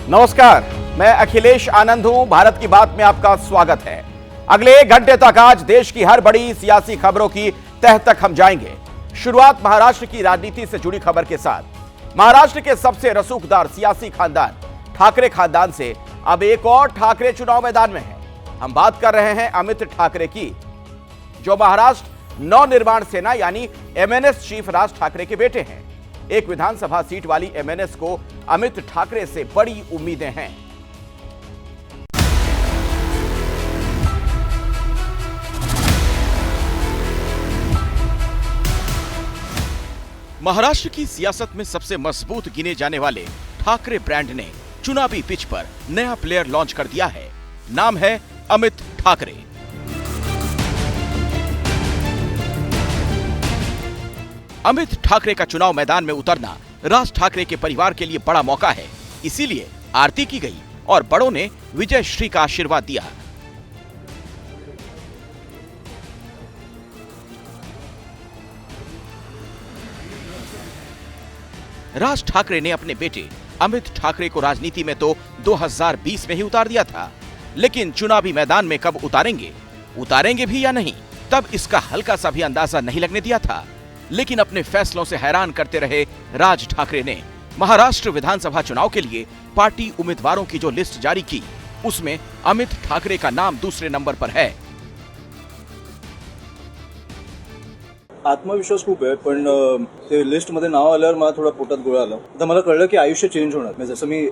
नमस्कार, मैं अखिलेश आनंद हूं। भारत की बात में आपका स्वागत है। अगले 1 घंटे तक आज देश की हर बड़ी सियासी खबरों की तह तक हम जाएंगे। शुरुआत महाराष्ट्र की राजनीति से जुड़ी खबर के साथ। महाराष्ट्र के सबसे रसूखदार सियासी खानदान ठाकरे खानदान से अब एक और ठाकरे चुनाव मैदान में है। हम बात कर रहे हैं अमित ठाकरे की, जो महाराष्ट्र नवनिर्माण सेना यानी एमएनएस चीफ राज ठाकरे के बेटे हैं। एक विधानसभा सीट वाली एमएनएस को अमित ठाकरे से बड़ी उम्मीदें हैं। महाराष्ट्र की सियासत में सबसे मजबूत गिने जाने वाले ठाकरे ब्रांड ने चुनावी पिच पर नया प्लेयर लॉन्च कर दिया है। नाम है अमित ठाकरे। अमित ठाकरे का चुनाव मैदान में उतरना राज ठाकरे के परिवार के लिए बड़ा मौका है। इसीलिए आरती की गई और बड़ों ने विजय श्री का आशीर्वाद दिया। राज ठाकरे ने अपने बेटे अमित ठाकरे को राजनीति में तो 2020 में ही उतार दिया था, लेकिन चुनावी मैदान में कब उतारेंगे भी या नहीं, तब इसका हल्का सा भी अंदाजा नहीं लगने दिया था। लेकिन अपने फैसलों से हैरान करते रहे राज ठाकरे ने महाराष्ट्र विधानसभा चुनाव के लिए पार्टी उम्मीदवारों की जो लिस्ट जारी की, उसमें अमित ठाकरे का नाम दूसरे नंबर पर है। आत्मविश्वास खूप आहे, पण ते लिस्ट मध्ये नाव आल्यावर मला थोडा पोटात गोळा आला। आता मला कळलं की आयुष्य चेंज होणार, म्हणजे जसं मी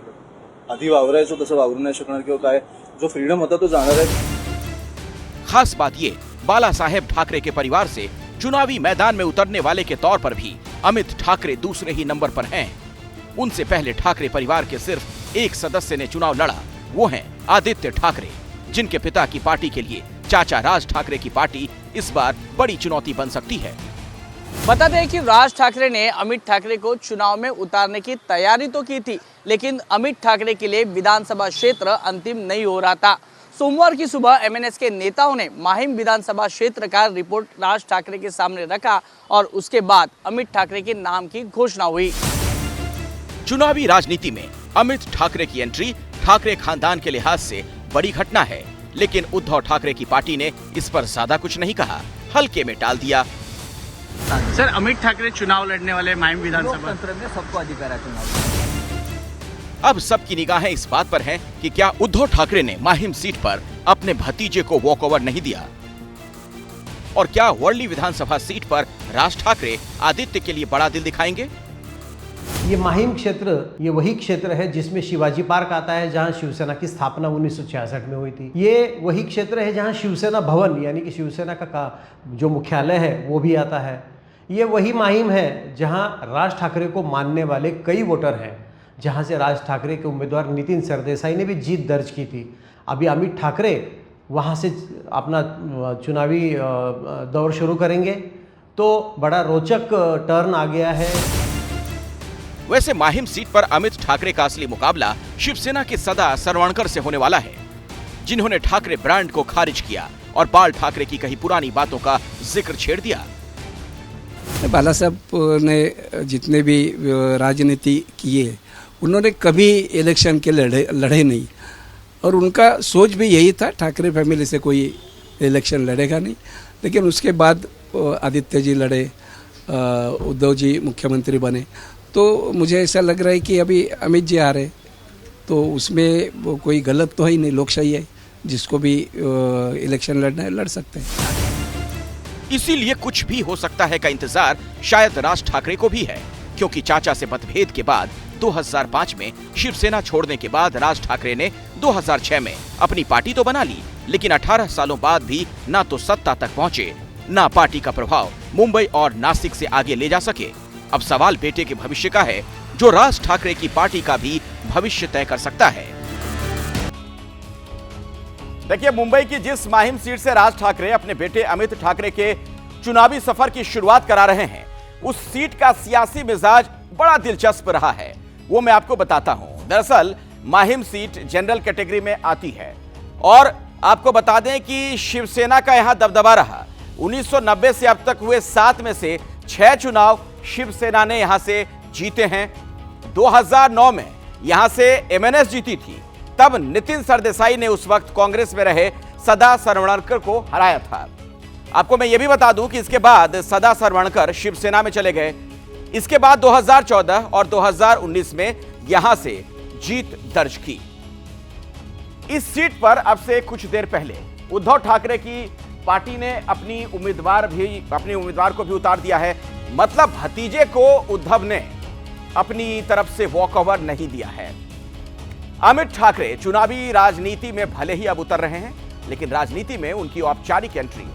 आधी वावरायचो तसं वावरू नाही शकणार किंवा काय, जो फ्रीडम होता तो जाणार आहे। खास बात ये, बाला साहेब ठाकरे के परिवार से चुनावी मैदान में उतरने वाले के तौर पर भी अमित ठाकरे दूसरे ही नंबर पर हैं। उनसे पहले ठाकरे परिवार के सिर्फ एक सदस्य ने चुनाव लड़ा, वो हैं आदित्य ठाकरे, जिनके पिता की पार्टी के लिए चाचा राज ठाकरे की पार्टी इस बार बड़ी चुनौती बन सकती है। बता दें कि राज ठाकरे ने अमित ठाकरे को चुनाव में उतारने की तैयारी तो की थी, लेकिन अमित ठाकरे के लिए विधानसभा क्षेत्र अंतिम नहीं हो रहा था। सोमवार की सुबह एमएनएस के नेताओं ने माहिम विधानसभा क्षेत्र का रिपोर्ट राज ठाकरे के सामने रखा और उसके बाद अमित ठाकरे के नाम की घोषणा हुई। चुनावी राजनीति में अमित ठाकरे की एंट्री ठाकरे खानदान के लिहाज से बड़ी घटना है, लेकिन उद्धव ठाकरे की पार्टी ने इस पर ज्यादा कुछ नहीं कहा, हल्के में टाल दिया। सर, अमित ठाकरे चुनाव लड़ने वाले माहिम विधानसभा में सबको अधिकार है चुनाव। अब सबकी निगाहें इस बात पर हैं कि क्या उद्धव ठाकरे ने माहिम सीट पर अपने भतीजे को वॉकओवर नहीं दिया, और क्या वर्ली विधानसभा सीट पर राज ठाकरे आदित्य के लिए बड़ा दिल दिखाएंगे। ये माहिम क्षेत्र, ये वही क्षेत्र है जिसमें शिवाजी पार्क आता है, जहां शिवसेना की स्थापना 1966 में हुई थी। ये वही क्षेत्र है जहां शिवसेना भवन यानी कि शिवसेना का जो मुख्यालय है वो भी आता है। ये वही माहिम है जहां राज ठाकरे को मानने वाले कई वोटर हैं, जहां से राज ठाकरे के उम्मीदवार नितिन सरदेसाई ने भी जीत दर्ज की थी। अभी अमित ठाकरे वहां से अपना चुनावी दौर शुरू करेंगे, तो बड़ा रोचक टर्न आ गया है। वैसे माहिम सीट पर अमित ठाकरे का असली मुकाबला शिवसेना के सदा सरवणकर से होने वाला है, जिन्होंने ठाकरे ब्रांड को खारिज किया और बाल ठाकरे की कही पुरानी बातों का जिक्र छेड़ दिया। बाला साहब ने जितने भी राजनीति किए, उन्होंने कभी इलेक्शन के लड़े नहीं, और उनका सोच भी यही था ठाकरे फैमिली से कोई इलेक्शन लड़ेगा नहीं। लेकिन उसके बाद आदित्य जी लड़े, उद्धव जी मुख्यमंत्री बने, तो मुझे ऐसा लग रहा है कि अभी अमित जी आ रहे, तो उसमें वो कोई गलत तो है ही नहीं, लोकशाही है, जिसको भी इलेक्शन लड़ना है लड़ सकते हैं। इसीलिए कुछ भी हो सकता है का इंतजार शायद राज ठाकरे को भी है, क्योंकि चाचा से मतभेद के बाद 2005 में शिवसेना छोड़ने के बाद राज ठाकरे ने 2006 में अपनी पार्टी तो बना ली, लेकिन 18 सालों बाद भी ना तो सत्ता तक पहुंचे, ना पार्टी का प्रभाव मुंबई और नासिक से आगे ले जा सके। अब सवाल बेटे के भविष्य का है, जो राज ठाकरे की पार्टी का भी भविष्य तय कर सकता है। देखिए, मुंबई की जिस माहिम सीट से राज ठाकरे अपने बेटे अमित ठाकरे के चुनावी सफर की शुरुआत करा रहे हैं, उस सीट का सियासी मिजाज बड़ा दिलचस्प रहा है। वो मैं आपको बताता हूं। दरअसल माहिम सीट जनरल कैटेगरी में आती है, और आपको बता दें कि शिवसेना का यहां दबदबा रहा। 1990 से अब तक हुए 7 में से 6 चुनाव शिवसेना ने यहां से जीते हैं। 2009 में यहां से एमएनएस जीती थी, तब नितिन सरदेसाई ने उस वक्त कांग्रेस में रहे सदा सरवणकर को हराया था। आपको मैं यह भी बता दूं कि इसके बाद सदा सरवणकर शिवसेना में चले गए। इसके बाद 2014 और 2019 में यहां से जीत दर्ज की। इस सीट पर अब से कुछ देर पहले उद्धव ठाकरे की पार्टी ने अपनी उम्मीदवार को भी उतार दिया है। मतलब भतीजे को उद्धव ने अपनी तरफ से वॉकओवर नहीं दिया है। अमित ठाकरे चुनावी राजनीति में भले ही अब उतर रहे हैं, लेकिन राजनीति में उनकी औपचारिक एंट्री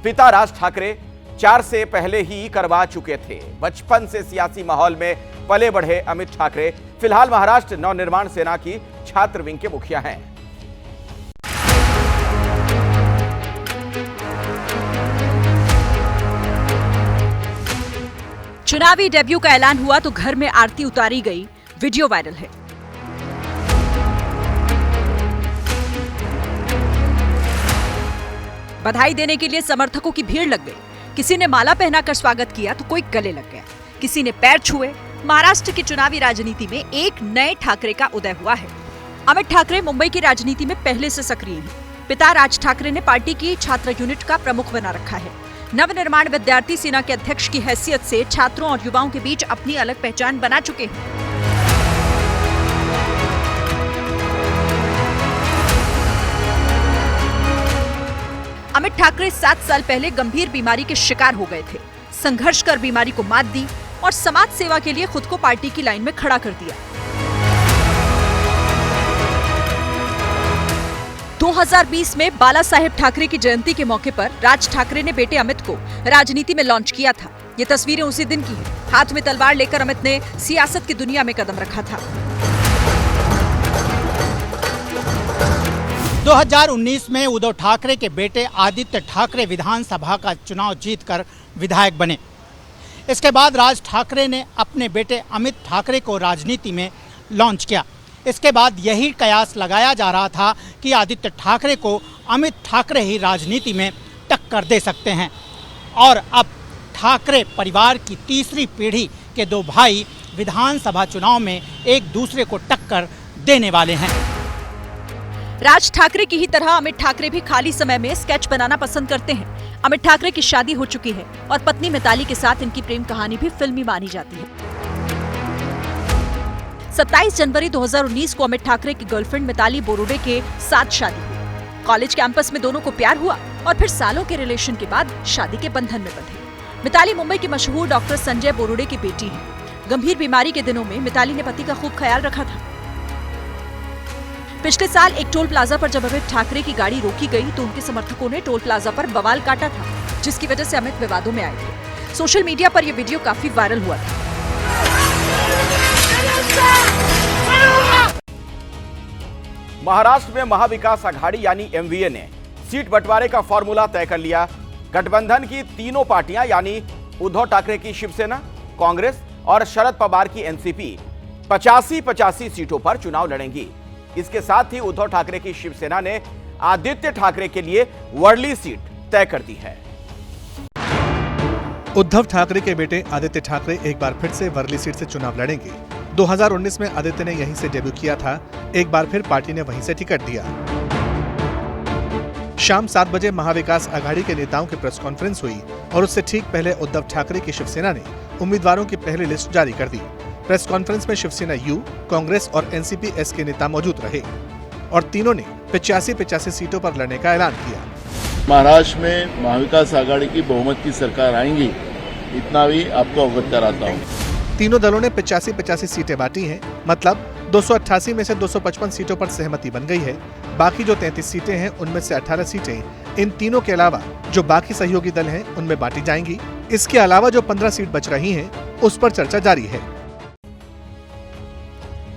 पिता राज ठाकरे 4 से पहले ही करवा चुके थे। बचपन से सियासी माहौल में पले बढ़े अमित ठाकरे फिलहाल महाराष्ट्र नवनिर्माण सेना की छात्र विंग के मुखिया हैं। चुनावी डेब्यू का ऐलान हुआ तो घर में आरती उतारी गई, वीडियो वायरल है। बधाई देने के लिए समर्थकों की भीड़ लग गई। किसी ने माला पहनाकर स्वागत किया तो कोई गले लग गया, किसी ने पैर छुए। महाराष्ट्र की चुनावी राजनीति में एक नए ठाकरे का उदय हुआ है। अमित ठाकरे मुंबई की राजनीति में पहले से सक्रिय हैं। पिता राज ठाकरे ने पार्टी की छात्र यूनिट का प्रमुख बना रखा है। नवनिर्माण विद्यार्थी सेना के अध्यक्ष की हैसियत से छात्रों और युवाओं के बीच अपनी अलग पहचान बना चुके हैं। अमित ठाकरे 7 साल पहले गंभीर बीमारी के शिकार हो गए थे। संघर्ष कर बीमारी को मात दी और समाज सेवा के लिए खुद को पार्टी की लाइन में खड़ा कर दिया। 2020 में बाला साहेब ठाकरे की जयंती के मौके पर राज ठाकरे ने बेटे अमित को राजनीति में लॉन्च किया था। ये तस्वीरें उसी दिन की हैं। हाथ में तलवार लेकर अमित ने सियासत की दुनिया में कदम रखा था। 2019 में उद्धव ठाकरे के बेटे आदित्य ठाकरे विधानसभा का चुनाव जीतकर विधायक बने। इसके बाद राज ठाकरे ने अपने बेटे अमित ठाकरे को राजनीति में लॉन्च किया। इसके बाद यही कयास लगाया जा रहा था कि आदित्य ठाकरे को अमित ठाकरे ही राजनीति में टक्कर दे सकते हैं। और अब ठाकरे परिवार की तीसरी पीढ़ी के 2 भाई विधानसभा चुनाव में एक दूसरे को टक्कर देने वाले हैं। राज ठाकरे की ही तरह अमित ठाकरे भी खाली समय में स्केच बनाना पसंद करते हैं। अमित ठाकरे की शादी हो चुकी है और पत्नी मिताली के साथ इनकी प्रेम कहानी भी फिल्मी मानी जाती है। 27 जनवरी 2019 को अमित ठाकरे की गर्लफ्रेंड मिताली बोरुडे के साथ शादी हुई। कॉलेज कैंपस में दोनों को प्यार हुआ और फिर सालों के रिलेशन के बाद शादी के बंधन में बंधे। मिताली मुंबई की मशहूर डॉक्टर संजय बोरुडे की बेटी है। गंभीर बीमारी के दिनों में मिताली ने पति का खूब ख्याल रखा था। पिछले साल एक टोल प्लाजा पर जब अमित ठाकरे की गाड़ी रोकी गई तो उनके समर्थकों ने टोल प्लाजा पर बवाल काटा था, जिसकी वजह से अमित विवादों में आए थे। सोशल मीडिया पर यह वीडियो काफी वायरल हुआ था। महाराष्ट्र में महाविकास आघाड़ी यानी एमवीए ने सीट बंटवारे का फॉर्मूला तय कर लिया। गठबंधन की तीनों पार्टियां यानी उद्धव ठाकरे की शिवसेना, कांग्रेस और शरद पवार की एनसीपी 85-85 सीटों पर चुनाव लड़ेंगी। इसके साथ ही उद्धव ठाकरे की शिवसेना ने आदित्य ठाकरे के लिए वर्ली सीट तय कर दी है। उद्धव ठाकरे के बेटे आदित्य ठाकरे एक बार फिर से वर्ली सीट से चुनाव लड़ेंगे। 2019 में आदित्य ने यहीं से डेब्यू किया था। एक बार फिर पार्टी ने वहीं से टिकट दिया। शाम 7 बजे महाविकास आघाड़ी के नेताओं की प्रेस कॉन्फ्रेंस हुई और उससे ठीक पहले उद्धव ठाकरे की शिवसेना ने उम्मीदवारों की पहली लिस्ट जारी कर दी। प्रेस कॉन्फ्रेंस में शिवसेना यू, कांग्रेस और एनसीपी एस के नेता मौजूद रहे और तीनों ने 85-85 सीटों पर लड़ने का ऐलान किया। महाराष्ट्र में महाविकास आघाड़ी की बहुमत की सरकार आएंगी, इतना भी आपको अवगत कराता हूँ। तीनों दलों ने 85-85 सीटें बांटी हैं। मतलब 288 में से 255 सीटों पर सहमति बन गई है। बाकी जो 33 सीटें हैं उनमें से 18 सीटें इन तीनों के अलावा जो बाकी सहयोगी दल हैं उनमें बांटी जाएंगी। इसके अलावा जो 15 सीट बच रही हैं उस पर चर्चा जारी है।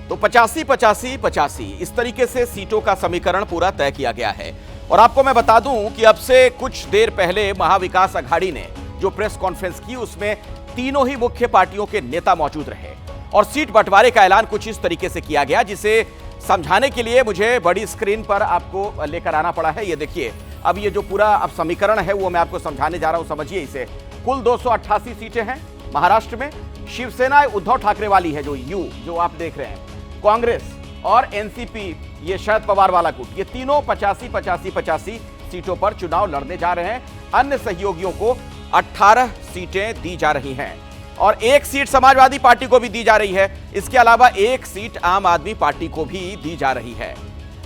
तो 85-85-85 इस तरीके से सीटों का समीकरण पूरा तय किया गया है। और आपको मैं बता दूं कि अब से कुछ देर पहले महाविकास आघाड़ी ने जो प्रेस कॉन्फ्रेंस की उसमें तीनों ही मुख्य पार्टियों के नेता मौजूद रहे और सीट बंटवारे का ऐलान कुछ इस तरीके से किया गया, जिसे समझाने के लिए मुझे बड़ी स्क्रीन पर आपको लेकर आना पड़ा है। ये देखिए, अब ये जो पूरा अब समीकरण है वो मैं आपको समझाने जा रहा हूं, समझिए इसे। कुल 288 सीटें हैं महाराष्ट्र में। शिवसेना उद्धव ठाकरे वाली है जो आप देख रहे हैं, कांग्रेस और एनसीपी, ये शरद पवार वाला गुट, ये तीनों 85 सीटों पर चुनाव लड़ने जा रहे हैं। अन्य सहयोगियों को 18 सीटें दी जा रही हैं और 1 सीट समाजवादी पार्टी को भी दी जा रही है। इसके अलावा 1 सीट आम आदमी पार्टी को भी दी जा रही है।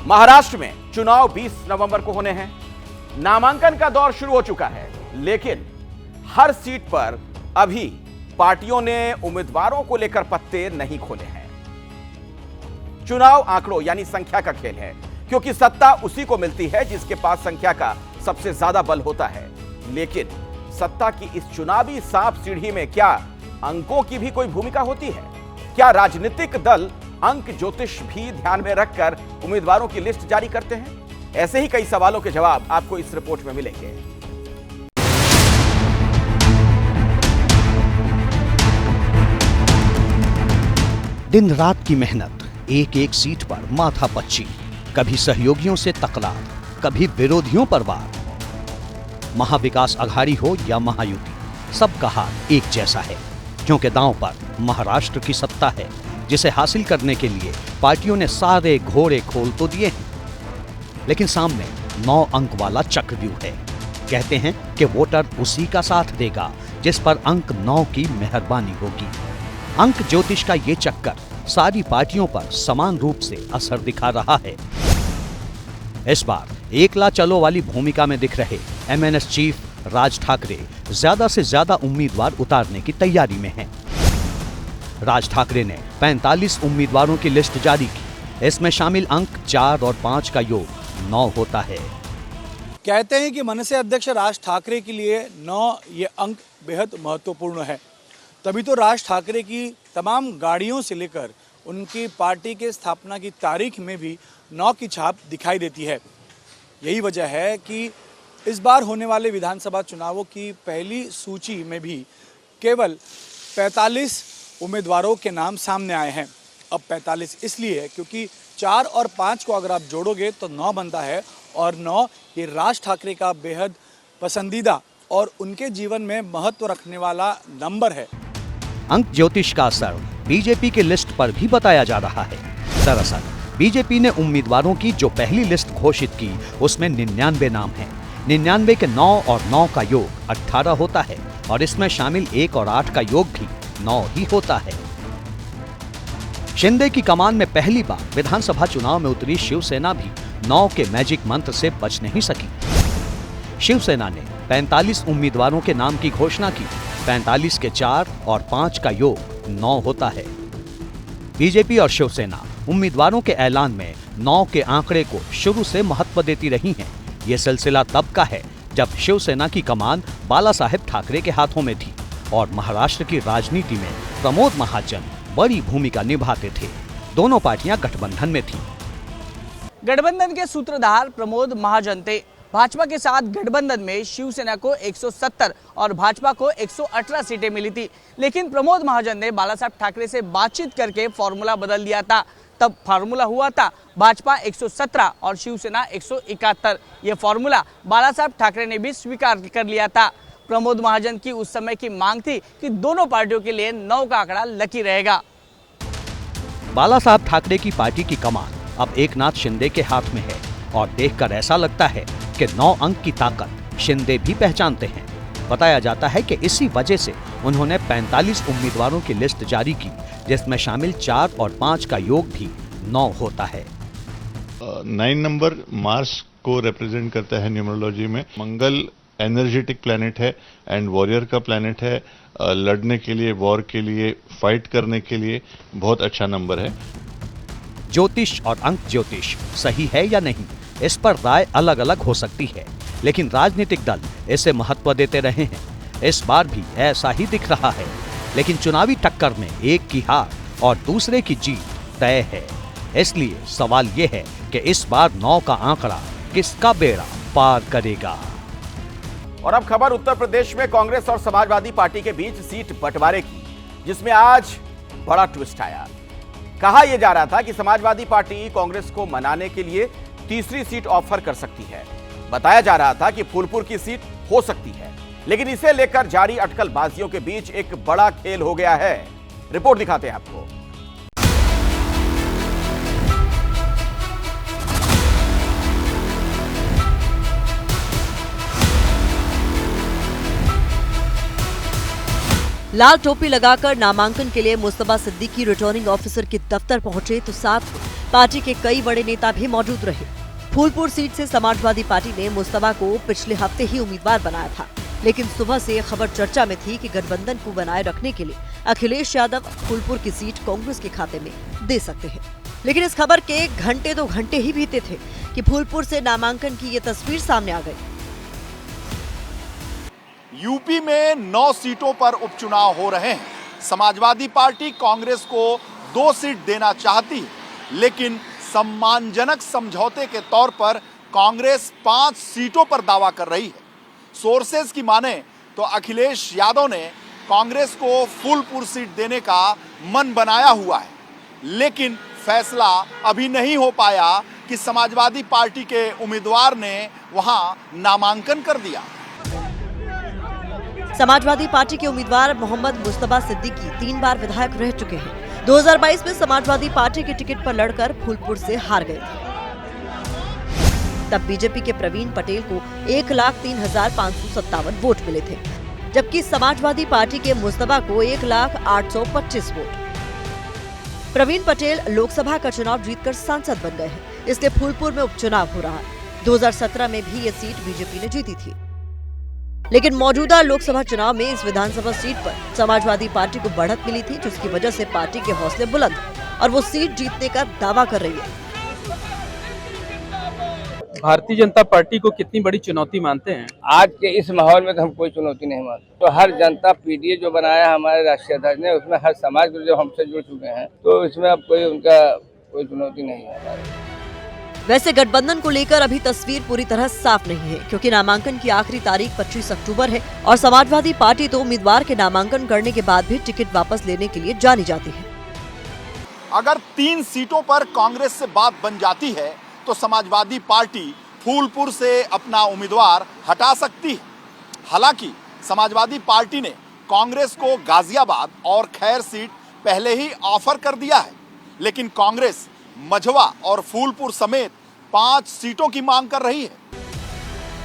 महाराष्ट्र में चुनाव 20 नवंबर को होने हैं। नामांकन का दौर शुरू हो चुका है, लेकिन हर सीट पर अभी पार्टियों ने उम्मीदवारों को लेकर पत्ते नहीं खोले हैं। चुनाव आंकड़ों यानी संख्या का खेल है, क्योंकि सत्ता उसी को मिलती है जिसके पास संख्या का सबसे ज्यादा बल होता है। लेकिन सत्ता की इस चुनावी सांप सीढ़ी में क्या अंकों की भी कोई भूमिका होती है? क्या राजनीतिक दल अंक ज्योतिष भी ध्यान में रखकर उम्मीदवारों की लिस्ट जारी करते हैं? ऐसे ही कई सवालों के जवाब आपको इस रिपोर्ट में मिलेंगे। दिन रात की मेहनत, एक एक सीट पर माथापच्ची, कभी सहयोगियों से तकरार, कभी विरोधियों पर वार। महाविकास अघाड़ी हो या महायुति, सबका हाथ एक जैसा है, क्योंकि दांव पर महाराष्ट्र की सत्ता है, जिसे हासिल करने के लिए पार्टियों ने सारे घोड़े खोल तो दिए हैं। लेकिन सामने 9 अंक वाला चक्रव्यूह है। कहते हैं कि वोटर उसी का साथ देगा जिस पर अंक 9 की मेहरबानी होगी। अंक ज्योतिष का ये चक्कर सारी पार्टियों पर समान रूप से असर दिखा रहा है। इस बार एकला चलो वाली भूमिका में दिख रहे एमएनएस चीफ राज ठाकरे ज्यादा से ज्यादा उम्मीदवार उतारने की तैयारी में हैं। राज ठाकरे ने 45 उम्मीदवारों की लिस्ट जारी की। इसमें शामिल अंक 4 और 5 का योग 9 होता है। कहते हैं कि मनसे अध्यक्ष राज ठाकरे के लिए 9 ये अंक बेहद महत्वपूर्ण है। तभी तो राज ठाकरे की तमाम गाड़ियों से लेकर उनकी पार्टी के स्थापना की तारीख में भी 9 की छाप दिखाई देती है। यही वजह है कि इस बार होने वाले विधानसभा चुनावों की पहली सूची में भी केवल 45 उम्मीदवारों के नाम सामने आए हैं। अब 45 इसलिए है क्योंकि 4 और 5 को अगर आप जोड़ोगे तो 9 बनता है, और 9 ये राज ठाकरे का बेहद पसंदीदा और उनके जीवन में महत्व रखने वाला नंबर है। अंक ज्योतिष का असर बीजेपी की लिस्ट पर भी बताया जा रहा है। दरअसल बीजेपी ने उम्मीदवारों की जो पहली लिस्ट घोषित की उसमें 99 नाम हैं। 99 के 9 और 9 का योग 18 होता है, और इसमें शामिल 1 और 8 का योग भी 9 ही होता है। शिंदे की कमान में पहली बार विधानसभा चुनाव में उतरी शिवसेना भी 9 के मैजिक मंत्र से बच नहीं सकी। शिवसेना ने 45 उम्मीदवारों के नाम की घोषणा की। 45 के 4 और 5 का योग 9 होता है। बीजेपी और शिवसेना उम्मीदवारों के ऐलान में 9 के आंकड़े को शुरू से महत्व देती रही हैं। ये सिलसिला तब का है जब शिवसेना की कमान बाला साहेब ठाकरे के हाथों में थी और महाराष्ट्र की राजनीति में प्रमोद महाजन बड़ी भूमिका निभाते थे। दोनों पार्टियां गठबंधन में थीं। गठबंधन के सूत्रधार प्रमोद महाजन थे। भाजपा के साथ गठबंधन में शिवसेना को 170 और भाजपा को 118 सीटें मिली थी, लेकिन प्रमोद महाजन ने बाला साहब ठाकरे से बातचीत करके फॉर्मूला बदल दिया था। तब फार्मूला हुआ था भाजपा 117 और शिवसेना 171। ये फॉर्मूला बाला साहब ठाकरे ने भी स्वीकार कर लिया था। प्रमोद महाजन की उस समय की मांग थी कि दोनों पार्टियों के लिए 9 का आंकड़ा लकी रहेगा। बाला साहब ठाकरे की पार्टी की कमान अब एकनाथ शिंदे के हाथ में है, और देखकर ऐसा लगता है कि 9 अंक की ताकत शिंदे भी पहचानते हैं। बताया जाता है कि इसी वजह से उन्होंने 45 उम्मीदवारों की लिस्ट जारी की, जिसमें शामिल 4 और 5 का योग भी 9 होता है। 9 नंबर मार्स को रिप्रेजेंट करता है न्यूमरोलॉजी में। मंगल एनर्जेटिक प्लैनेट है एंड वॉरियर का प्लैनेट है। लड़ने के लिए, वॉर के लिए, फाइट करने के लिए बहुत अच्छा नंबर है। ज्योतिष और अंक ज्योतिष सही है या नहीं, इस पर राय अलग अलग हो सकती है, लेकिन राजनीतिक दल इसे महत्व देते रहे हैं। इस बार भी ऐसा ही दिख रहा है, लेकिन चुनावी टक्कर में एक की हार और दूसरे की जीत तय है। इसलिए सवाल यह है कि इस बार 9 का आंकड़ा किसका बेड़ा पार करेगा। और अब खबर उत्तर प्रदेश में कांग्रेस और समाजवादी पार्टी के बीच सीट बंटवारे की, जिसमें आज बड़ा ट्विस्ट आया। कहा यह जा रहा था कि समाजवादी पार्टी कांग्रेस को मनाने के लिए तीसरी सीट ऑफर कर सकती है। बताया जा रहा था कि फूलपुर की सीट हो सकती है, लेकिन इसे लेकर जारी अटकलबाजियों के बीच एक बड़ा खेल हो गया है। रिपोर्ट दिखाते हैं आपको। लाल टोपी लगाकर नामांकन के लिए मुस्तफा सिद्दीकी रिटर्निंग ऑफिसर के दफ्तर पहुंचे तो साथ पार्टी के कई बड़े नेता भी मौजूद रहे। फूलपुर सीट से समाजवादी पार्टी ने मुस्तफा को पिछले हफ्ते ही उम्मीदवार बनाया था, लेकिन सुबह से खबर चर्चा में थी कि गठबंधन को बनाए रखने के लिए अखिलेश यादव फूलपुर की सीट कांग्रेस के खाते में दे सकते हैं। लेकिन इस खबर के घंटे 2 घंटे ही बीते थे कि फूलपुर से नामांकन की ये तस्वीर सामने आ गई। यूपी में 9 सीटों पर उपचुनाव हो रहे हैं। समाजवादी पार्टी कांग्रेस को 2 सीट देना चाहती है, लेकिन सम्मानजनक समझौते के तौर पर कांग्रेस 5 सीटों पर दावा कर रही है। सोर्सेज की माने तो अखिलेश यादव ने कांग्रेस को फूलपुर सीट देने का मन बनाया हुआ है, लेकिन फैसला अभी नहीं हो पाया कि समाजवादी पार्टी के उम्मीदवार ने वहां नामांकन कर दिया। समाजवादी पार्टी के उम्मीदवार मोहम्मद मुस्तफा सिद्दीकी 3 बार विधायक रह चुके हैं। 2022 में समाजवादी पार्टी के टिकट पर लड़कर फूलपुर से हार गए थे। तब बीजेपी के प्रवीण पटेल को 1,03,557 वोट मिले थे, जबकि समाजवादी पार्टी के मुस्तफा को 1,08,25 वोट। प्रवीण पटेल लोकसभा का चुनाव जीतकर सांसद बन गए हैं, इसलिए फूलपुर में उपचुनाव हो रहा है। 2017 में भी ये सीट बीजेपी ने जीती थी, लेकिन मौजूदा लोकसभा चुनाव में इस विधानसभा सीट पर समाजवादी पार्टी को बढ़त मिली थी, जिसकी वजह से पार्टी के हौसले बुलंद और वो सीट जीतने का दावा कर रही है। भारतीय जनता पार्टी को कितनी बड़ी चुनौती मानते हैं? आज के इस माहौल में तो हम कोई चुनौती नहीं मानते। तो हर जनता पीडीए जो बनाया हमारे राष्ट्रीय अध्यक्ष ने, उसमें हर समाज के जो हमसे जुड़ चुके हैं, तो इसमें अब कोई चुनौती नहीं है। वैसे गठबंधन को लेकर अभी तस्वीर पूरी तरह साफ नहीं है, क्योंकि नामांकन की आखिरी तारीख 25 अक्टूबर है और समाजवादी पार्टी तो उम्मीदवार के नामांकन करने के बाद भी टिकट वापस लेने के लिए जानी जाती है। अगर 3 सीटों पर कांग्रेस से बात बन जाती है तो समाजवादी पार्टी फूलपुर से अपना उम्मीदवार हटा सकती है। हालांकि समाजवादी पार्टी ने कांग्रेस को गाजियाबाद और खैर सीट पहले ही ऑफर कर दिया है, लेकिन कांग्रेस मझवा और फूलपुर समेत 5 सीटों की मांग कर रही है।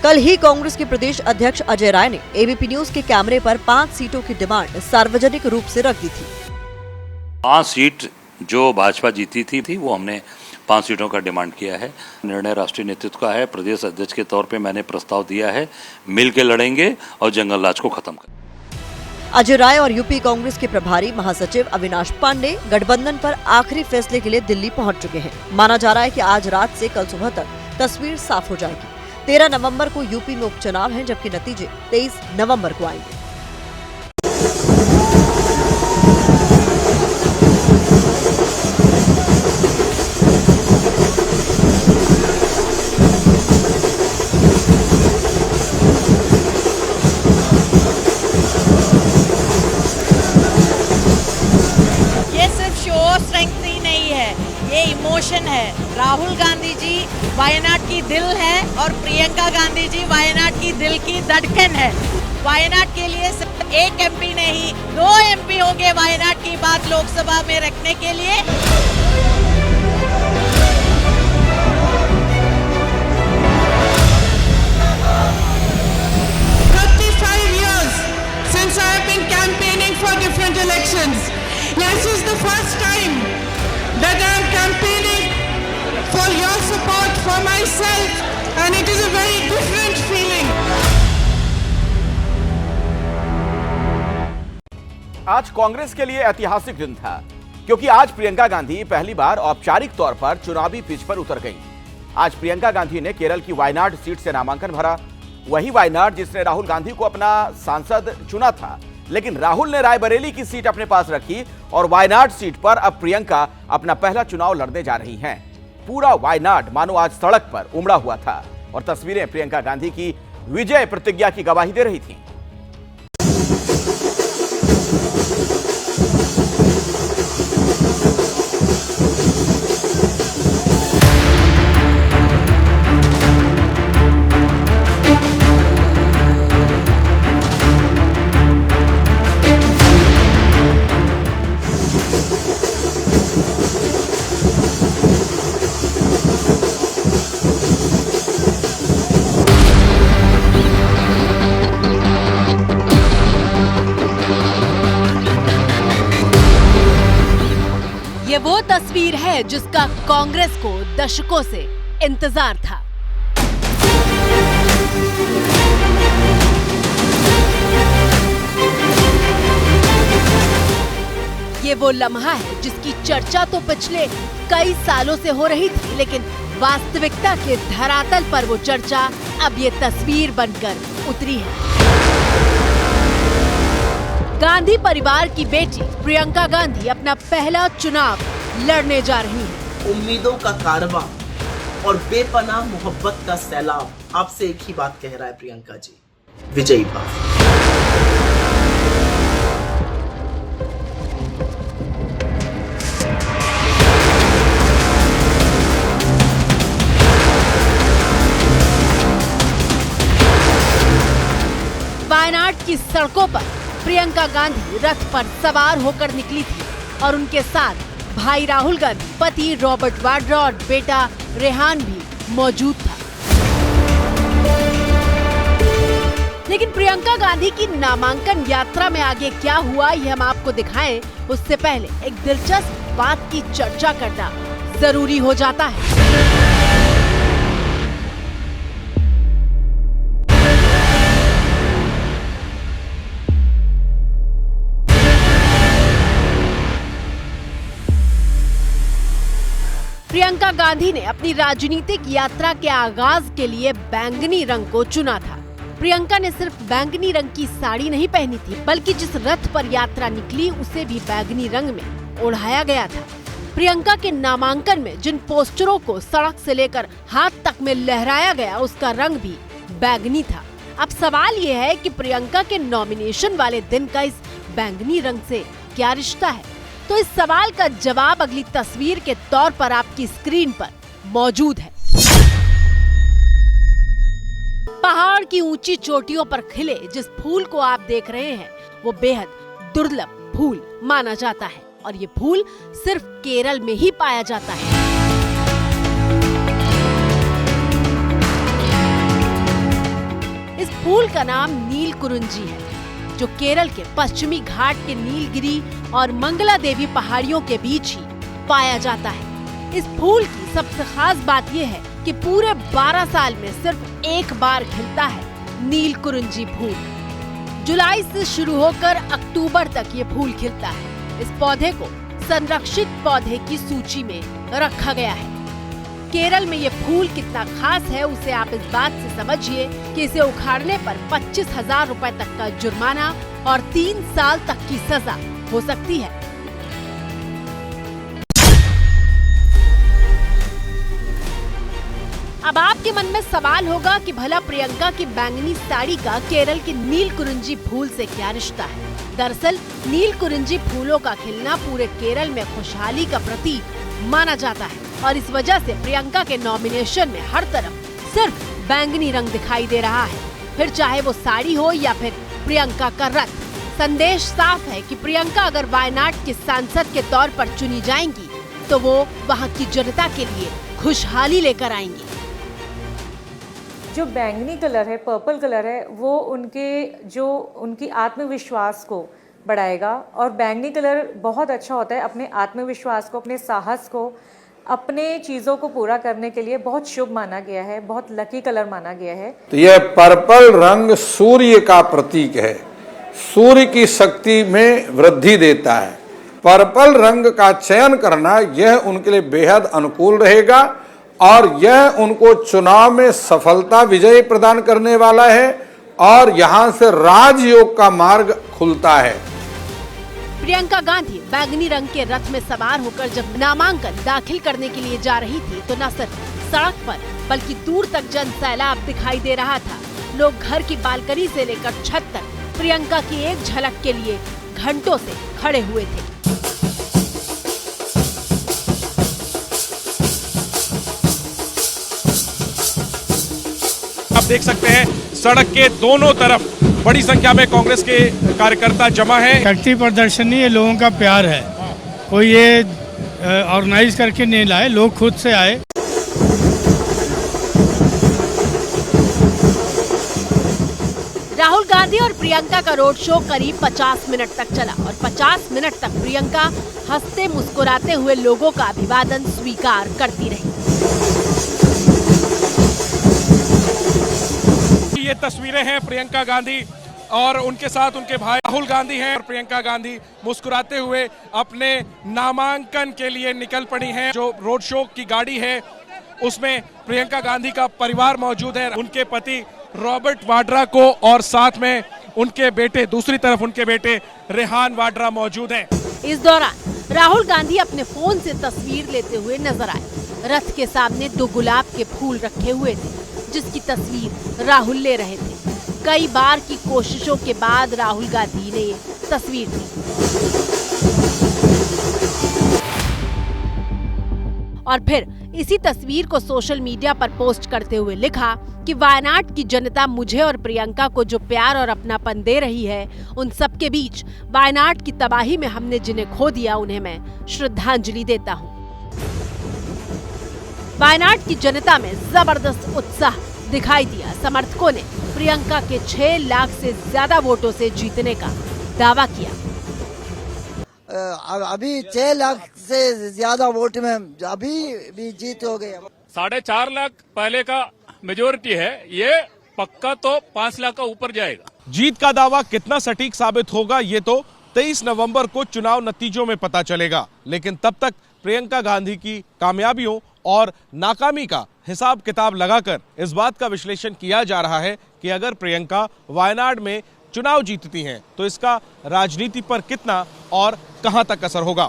कल ही कांग्रेस के प्रदेश अध्यक्ष अजय राय ने एबीपी न्यूज के कैमरे पर 5 सीटों की डिमांड सार्वजनिक रूप से रख दी थी। 5 सीट जो भाजपा जीती थी वो हमने 5 सीटों का डिमांड किया है। निर्णय राष्ट्रीय नेतृत्व का है। प्रदेश अध्यक्ष के तौर पे मैंने प्रस्ताव दिया है, मिल के लड़ेंगे और जंगल राज को खत्म करेंगे। अजय राय और यूपी कांग्रेस के प्रभारी महासचिव अविनाश पांडे गठबंधन पर आखिरी फैसले के लिए दिल्ली पहुंच चुके हैं। माना जा रहा है कि आज रात से कल सुबह तक तस्वीर साफ हो जाएगी। 13 नवंबर को यूपी में उपचुनाव है, जबकि नतीजे 23 नवंबर को आएंगे। इमोशन है। राहुल गांधी जी वायनाड की दिल है और प्रियंका गांधी जी वायनाड की दिल की धड़कन है। वायनाड के लिए सिर्फ एक एमपी नहीं, 2 एमपी होंगे वायनाड की बात लोकसभा में रखने के लिए। 35 years since I have been campaigning for different elections. This is the first time that I am campaigning for your support for myself, and it is a very different feeling. आज कांग्रेस के लिए ऐतिहासिक दिन था, क्योंकि आज प्रियंका गांधी पहली बार औपचारिक तौर पर चुनावी पिच पर उतर गईं। आज प्रियंका गांधी ने केरल की वायनाड सीट से नामांकन भरा, वही वायनाड जिसने राहुल गांधी को अपना सांसद चुना था। लेकिन राहुल ने रायबरेली की सीट अपने पास रखी और वायनाड सीट पर अब प्रियंका अपना पहला चुनाव लड़ने जा रही हैं। पूरा वायनाड मानो आज सड़क पर उमड़ा हुआ था और तस्वीरें प्रियंका गांधी की विजय प्रतिज्ञा की गवाही दे रही थीं। तस्वीर है जिसका कांग्रेस को दशकों से इंतजार था। ये वो लम्हा है जिसकी चर्चा तो पिछले कई सालों से हो रही थी, लेकिन वास्तविकता के धरातल पर वो चर्चा अब ये तस्वीर बनकर उतरी है। गांधी परिवार की बेटी प्रियंका गांधी अपना पहला चुनाव लड़ने जा रही है। उम्मीदों का कारवां और बेपनाह मोहब्बत का सैलाब आपसे एक ही बात कह रहा है प्रियंका जी, विजयी भव। वायनाड की सड़कों पर प्रियंका गांधी रथ पर सवार होकर निकली थी और उनके साथ भाई राहुल गांधी, पति रॉबर्ट वाड्रा और बेटा रेहान भी मौजूद था। लेकिन प्रियंका गांधी की नामांकन यात्रा में आगे क्या हुआ ये हम आपको दिखाएं, उससे पहले एक दिलचस्प बात की चर्चा करना जरूरी हो जाता है। प्रियंका गांधी ने अपनी राजनीतिक यात्रा के आगाज के लिए बैंगनी रंग को चुना था। प्रियंका ने सिर्फ बैंगनी रंग की साड़ी नहीं पहनी थी, बल्कि जिस रथ पर यात्रा निकली उसे भी बैंगनी रंग में ओढ़ाया गया था। प्रियंका के नामांकन में जिन पोस्टरों को सड़क से लेकर हाथ तक में लहराया गया उसका रंग भी बैंगनी था। अब सवाल ये है कि प्रियंका के नॉमिनेशन वाले दिन का इस बैंगनी रंग से क्या रिश्ता है? तो इस सवाल का जवाब अगली तस्वीर के तौर पर आपकी स्क्रीन पर मौजूद है। पहाड़ की ऊंची चोटियों पर खिले जिस फूल को आप देख रहे हैं वो बेहद दुर्लभ फूल माना जाता है और ये फूल सिर्फ केरल में ही पाया जाता है। इस फूल का नाम नील कुरुंजी है जो केरल के पश्चिमी घाट के नीलगिरी और मंगला देवी पहाड़ियों के बीच ही पाया जाता है। इस फूल की सबसे खास बात यह है कि पूरे 12 साल में सिर्फ एक बार खिलता है नील कुरुंजी फूल। जुलाई से शुरू होकर अक्टूबर तक ये फूल खिलता है। इस पौधे को संरक्षित पौधे की सूची में रखा गया है। केरल में ये फूल कितना खास है उसे आप इस बात से समझिए कि इसे उखाड़ने पर 25,000 रुपए तक का जुर्माना और 3 साल तक की सजा हो सकती है। अब आपके मन में सवाल होगा कि भला प्रियंका की बैंगनी साड़ी का केरल के नील कुरुंजी फूल से क्या रिश्ता है? दरअसल नील कुरुंजी फूलों का खिलना पूरे केरल में खुशहाली का प्रतीक माना जाता है और इस वजह से प्रियंका के नॉमिनेशन में हर तरफ सिर्फ बैंगनी रंग दिखाई दे रहा है। फिर चाहे वो साड़ी हो या फिर प्रियंका का रथ, संदेश साफ है कि प्रियंका अगर वायनाड के सांसद के तौर पर चुनी जाएंगी तो वो वहाँ की जनता के लिए खुशहाली लेकर आएंगी। जो बैंगनी कलर है, पर्पल कलर है, वो उनकी आत्मविश्वास को बढ़ाएगा और बैंगनी कलर बहुत अच्छा होता है अपने आत्मविश्वास को, अपने साहस को, अपने चीज़ों को पूरा करने के लिए बहुत शुभ माना गया है, बहुत लकी कलर माना गया है। तो यह पर्पल रंग सूर्य का प्रतीक है, सूर्य की शक्ति में वृद्धि देता है। पर्पल रंग का चयन करना यह उनके लिए बेहद अनुकूल रहेगा और यह उनको चुनाव में सफलता विजय प्रदान करने वाला है और यहाँ से राजयोग का मार्ग खुलता है। प्रियंका गांधी बैंगनी रंग के रथ में सवार होकर जब नामांकन दाखिल करने के लिए जा रही थी तो न सिर्फ सड़क पर बल्कि दूर तक जन सैलाब दिखाई दे रहा था। लोग घर की बालकनी से लेकर छत तक प्रियंका की एक झलक के लिए घंटों से खड़े हुए थे। आप देख सकते हैं सड़क के दोनों तरफ बड़ी संख्या में कांग्रेस के कार्यकर्ता जमा हैं। शक्ति प्रदर्शनी ये लोगों का प्यार है, कोई ये ऑर्गेनाइज करके नहीं लाए, लोग खुद से आए। राहुल गांधी और प्रियंका का रोड शो करीब 50 मिनट तक चला और 50 मिनट तक प्रियंका हंसते मुस्कुराते हुए लोगों का अभिवादन स्वीकार करती रही। ये तस्वीरें हैं प्रियंका गांधी और उनके साथ उनके भाई राहुल गांधी हैं और प्रियंका गांधी मुस्कुराते हुए अपने नामांकन के लिए निकल पड़ी हैं। जो रोड शो की गाड़ी है उसमें प्रियंका गांधी का परिवार मौजूद है, उनके पति रॉबर्ट वाड्रा को और साथ में उनके बेटे, दूसरी तरफ उनके बेटे रेहान वाड्रा मौजूद हैं। इस दौरान राहुल गांधी अपने फोन से तस्वीर लेते हुए नजर आए। रथ के सामने 2 गुलाब के फूल रखे हुए थे जिसकी तस्वीर राहुल ले रहे थे। कई बार की कोशिशों के बाद राहुल गांधी ने ये तस्वीर ली और फिर इसी तस्वीर को सोशल मीडिया पर पोस्ट करते हुए लिखा कि वायनाड की जनता मुझे और प्रियंका को जो प्यार और अपनापन दे रही है, उन सब के बीच वायनाड की तबाही में हमने जिन्हें खो दिया उन्हें मैं श्रद्धांजलि देता हूँ। वायनाड की जनता में जबरदस्त उत्साह दिखाई दिया। समर्थकों ने प्रियंका के 6 लाख से ज्यादा वोटों से जीतने का दावा किया। अभी 6 लाख से ज्यादा वोट में अभी भी जीत हो गई। 4.5 लाख पहले का मेजोरिटी है, ये पक्का तो 5 लाख का ऊपर जाएगा। जीत का दावा कितना सटीक साबित होगा ये तो 23 नवंबर को चुनाव नतीजों में पता चलेगा, लेकिन तब तक प्रियंका गांधी की कामयाबियों और नाकामी का हिसाब किताब लगाकर इस बात का विश्लेषण किया जा रहा है कि अगर प्रियंका वायनाड में चुनाव जीतती हैं तो इसका राजनीति पर कितना और कहां तक असर होगा।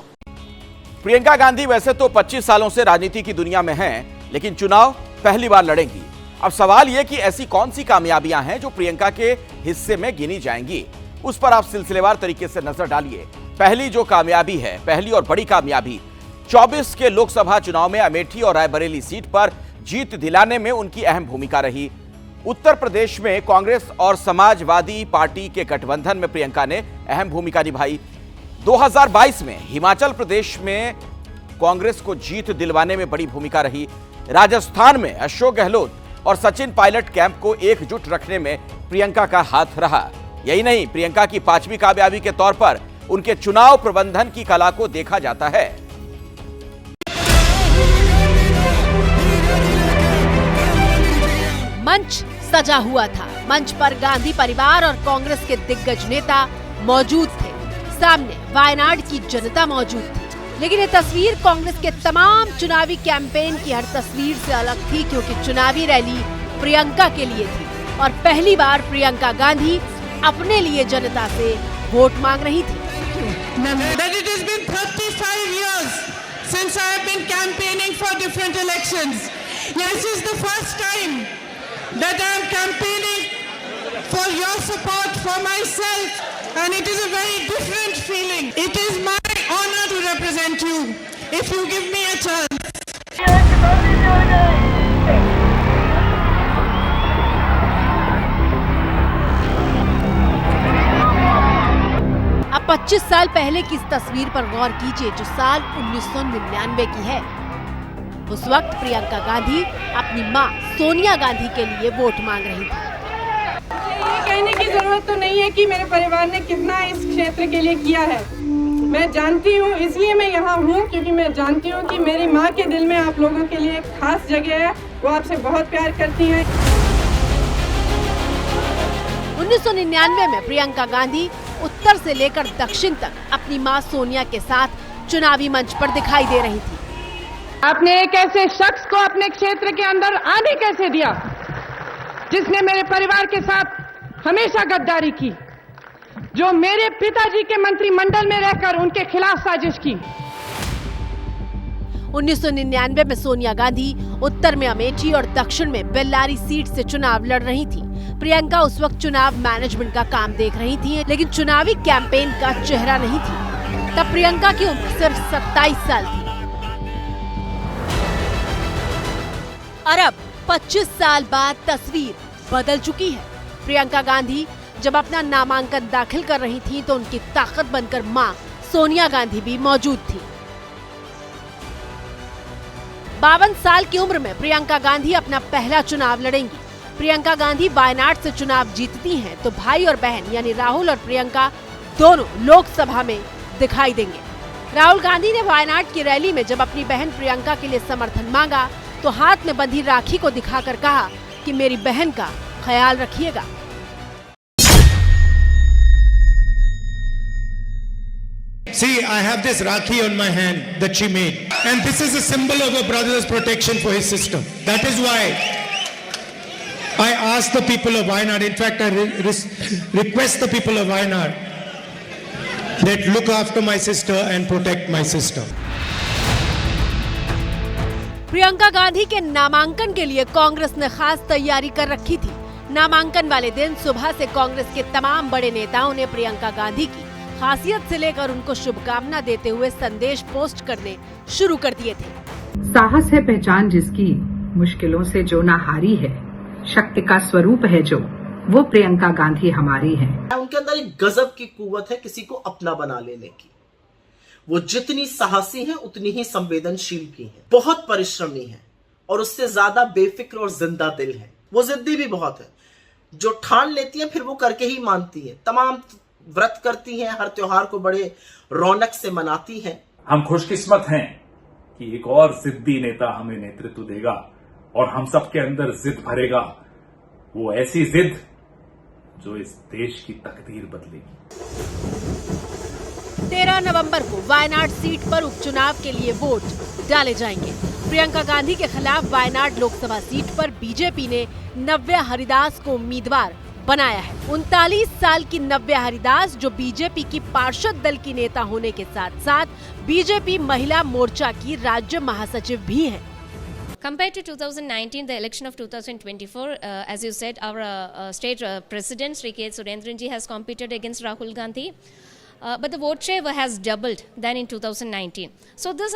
प्रियंका गांधी वैसे तो 25 सालों से राजनीति की दुनिया में हैं, लेकिन चुनाव पहली बार लड़ेंगी। अब सवाल यह कि ऐसी कौन सी कामयाबियां हैं जो प्रियंका के हिस्से में गिनी जाएंगी, उस पर आप सिलसिलेवार तरीके से नजर डालिए। पहली जो कामयाबी है, पहली और बड़ी कामयाबी 24 के लोकसभा चुनाव में अमेठी और रायबरेली सीट पर जीत दिलाने में उनकी अहम भूमिका रही। उत्तर प्रदेश में कांग्रेस और समाजवादी पार्टी के गठबंधन में प्रियंका ने अहम भूमिका निभाई। 2022 में हिमाचल प्रदेश में कांग्रेस को जीत दिलवाने में बड़ी भूमिका रही। राजस्थान में अशोक गहलोत और सचिन पायलट कैंप को एकजुट रखने में प्रियंका का हाथ रहा। यही नहीं, प्रियंका की 5वीं कामयाबी के तौर पर उनके चुनाव प्रबंधन की कला को देखा जाता है। मंच सजा हुआ था। मंच पर गांधी परिवार और कांग्रेस के दिग्गज नेता मौजूद थे। सामने वायनाड की जनता मौजूद थी। लेकिन ये तस्वीर कांग्रेस के तमाम चुनावी कैंपेन की हर तस्वीर से अलग थी, क्योंकि चुनावी रैली प्रियंका के लिए थी और पहली बार प्रियंका गांधी अपने लिए जनता से वोट मांग रही थी। That it has been 35 years since I have been campaigning for different elections. This is the first time that I am campaigning for your support for myself, and it is a very different feeling. It is my honor to represent you if you give me a chance. अब 25 साल पहले की इस तस्वीर पर गौर कीजिए, जो साल 1999 की है। उस वक्त प्रियंका गांधी अपनी मां सोनिया गांधी के लिए वोट मांग रही थी। ये कहने की जरूरत तो नहीं है कि मेरे परिवार ने कितना इस क्षेत्र के लिए किया है। मैं जानती हूँ, इसलिए मैं यहाँ हूँ, क्योंकि मैं जानती हूँ कि मेरी माँ के दिल में आप लोगों के लिए एक खास जगह है। वो आपसे बहुत प्यार करती हैं। 1999 में प्रियंका गांधी उत्तर से लेकर दक्षिण तक अपनी मां सोनिया के साथ चुनावी मंच पर दिखाई दे रही थी। आपने एक ऐसे शख्स को अपने क्षेत्र के अंदर आने कैसे दिया, जिसने मेरे परिवार के साथ हमेशा गद्दारी की, जो मेरे पिताजी के मंत्रिमंडल में रहकर उनके खिलाफ साजिश की। 1999 में सोनिया गांधी उत्तर में अमेठी और दक्षिण में बेल्लारी सीट से चुनाव लड़ रही थी। प्रियंका उस वक्त चुनाव मैनेजमेंट का काम देख रही थी, लेकिन चुनावी कैंपेन का चेहरा नहीं थी। तब प्रियंका की उम्र सिर्फ 27 साल थी। और अब 25 साल बाद तस्वीर बदल चुकी है। प्रियंका गांधी जब अपना नामांकन दाखिल कर रही थी तो उनकी ताकत बनकर मां सोनिया गांधी भी मौजूद थी। 52 साल की उम्र में प्रियंका गांधी अपना पहला चुनाव लड़ेंगी। प्रियंका गांधी वायनाड से चुनाव जीतती हैं तो भाई और बहन यानी राहुल और प्रियंका दोनों लोकसभा में दिखाई देंगे। राहुल गांधी ने वायनाड की रैली में जब अपनी बहन प्रियंका के लिए समर्थन मांगा तो हाथ में बंधी राखी को दिखाकर कहा कि मेरी बहन का ख्याल रखिएगा। See, I have this Rakhi on my hand that she made. And this is a symbol of a brother's protection for his sister. That is why I ask the people of Wayanad, in fact, I request the people of Wayanad that look after my sister and protect my sister. Priyanka Gandhi के नामांकन के लिए कांग्रेस ने खास तैयारी कर रखी थी। नामांकन वाले दिन सुबह से कांग्रेस के तमाम बड़े नेताओं ने प्रियंका गांधी की खासियत से लेकर उनको शुभकामना देते हुए संदेश पोस्ट करने शुरू कर दिए थे। साहस है पहचान जिसकी, मुश्किलों से जो ना हारी है, शक्ति का स्वरूप है जो, वो प्रियंका गांधी हमारी है। उनके अंदर एक गजब की कुव्वत है किसी को अपना बना लेने की। वो जितनी साहसी हैं उतनी ही संवेदनशील भी हैं, बहुत परिश्रमी हैं और उससे ज्यादा बेफिक्र और जिंदा दिल है। वो जिद्दी भी बहुत है, जो ठान लेती है फिर वो करके ही मानती है। तमाम व्रत करती हैं, हर त्योहार को बड़े रौनक से मनाती हैं। हम खुशकिस्मत हैं कि एक और जिद्दी नेता हमें नेतृत्व देगा और हम सबके अंदर जिद भरेगा, वो ऐसी जिद जो इस देश की तकदीर बदलेगी। 13 नवंबर को वायनाड सीट पर उपचुनाव के लिए वोट डाले जाएंगे। प्रियंका गांधी के खिलाफ वायनाड लोकसभा सीट पर बीजेपी ने नव्या हरिदास को उम्मीदवार बनाया है। 39 साल की नव्या हरिदास जो बीजेपी की पार्षद दल की नेता होने के साथ साथ बीजेपी महिला मोर्चा की राज्य महासचिव भी हैं। Compared to 2019, the election of 2024, as you said, our state president, Sri K. Surendran ji has competed against Rahul Gandhi. But the vote share has doubled than in 2019. So this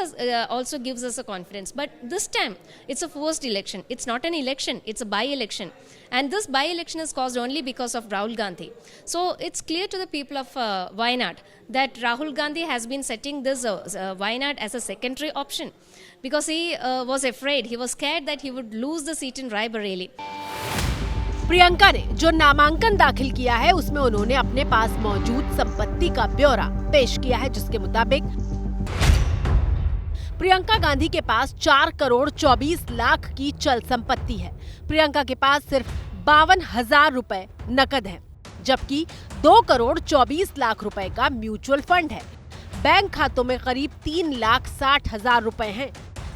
also gives us a confidence. But this time, it's a forced election. It's not an election, it's a by-election. And this by-election is caused only because of Rahul Gandhi. So it's clear to the people of Wayanad that Rahul Gandhi has been setting this Wayanad as a secondary option. Because he was afraid, he was scared that he would lose the seat in Raebareli. Priyanka ने जो नामांकन दाखिल किया है उसमें उन्होंने अपने पास मौजूद संपत्ति का ब्यौरा पेश किया है, जिसके मुताबिक प्रियंका गांधी के पास 4 करोड़ 24 लाख की चल संपत्ति है। प्रियंका के पास सिर्फ 52,000 रुपए नकद है, जबकि 2 करोड़ 24 लाख रुपए का म्यूचुअल फंड है। बैंक खातों में करीब 3,60,000 रुपए हैं।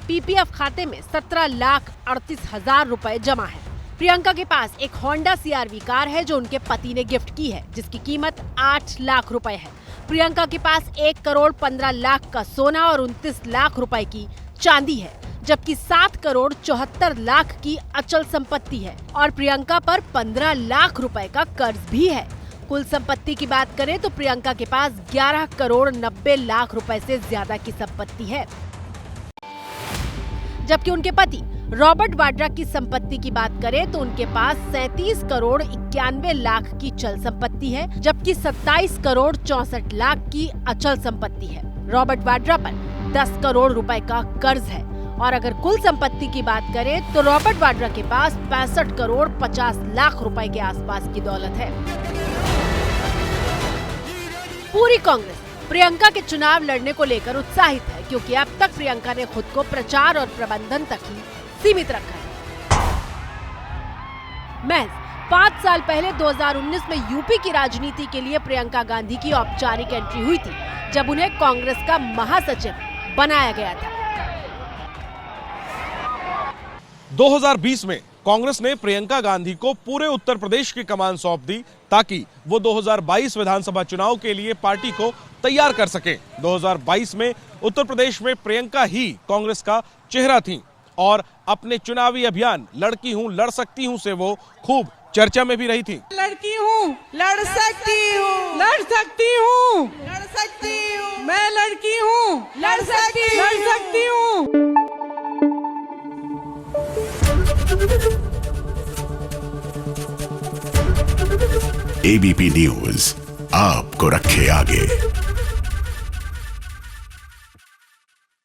पीपीएफ खाते में 17,38,000 रुपए जमा है। प्रियंका के पास एक होंडा सीआरवी कार है जो उनके पति ने गिफ्ट की है, जिसकी कीमत 8 लाख रुपए है। प्रियंका के पास 1 करोड़ 15 लाख का सोना और 29 लाख रुपए की चांदी है, जबकि 7 करोड़ 74 लाख की अचल संपत्ति है और प्रियंका पर 15 लाख रुपए का कर्ज भी है। कुल संपत्ति की बात करें तो प्रियंका के पास 11 करोड़ 90 लाख रुपए से ज्यादा की संपत्ति है, जबकि उनके पति रॉबर्ट वाड्रा की संपत्ति की बात करें तो उनके पास 37 करोड़ 91 लाख की चल संपत्ति है, जबकि 27 करोड़ 64 लाख की अचल संपत्ति है। रॉबर्ट वाड्रा पर 10 करोड़ रुपए का कर्ज है और अगर कुल संपत्ति की बात करें तो रॉबर्ट वाड्रा के पास 65 करोड़ 50 लाख रुपए के आसपास की दौलत है। पूरी कांग्रेस प्रियंका के चुनाव लड़ने को लेकर उत्साहित है, क्योंकि अब तक प्रियंका ने खुद को प्रचार और प्रबंधन तक ही सीमित रखा है। महज 5 साल पहले 2019 में यूपी की राजनीति के लिए प्रियंका गांधी की औपचारिक एंट्री हुई थी, जब उन्हें कांग्रेस का महासचिव बनाया गया था। 2020 में कांग्रेस ने प्रियंका गांधी को पूरे उत्तर प्रदेश की कमान सौंप दी ताकि वो 2022 विधानसभा चुनाव के लिए पार्टी को तैयार कर सके। 2022 में उत्तर प्रदेश में प्रियंका ही कांग्रेस का चेहरा थी और अपने चुनावी अभियान लड़की हूं लड़ सकती हूं से वो खूब चर्चा में भी रही थी। लड़की हूँ, लड़ सकती हूँ, लड़ सकती हूँ, लड़ सकती हूँ, मैं लड़की हूँ, लड़ सकती हूँ। एबीपी न्यूज आपको रखे आगे।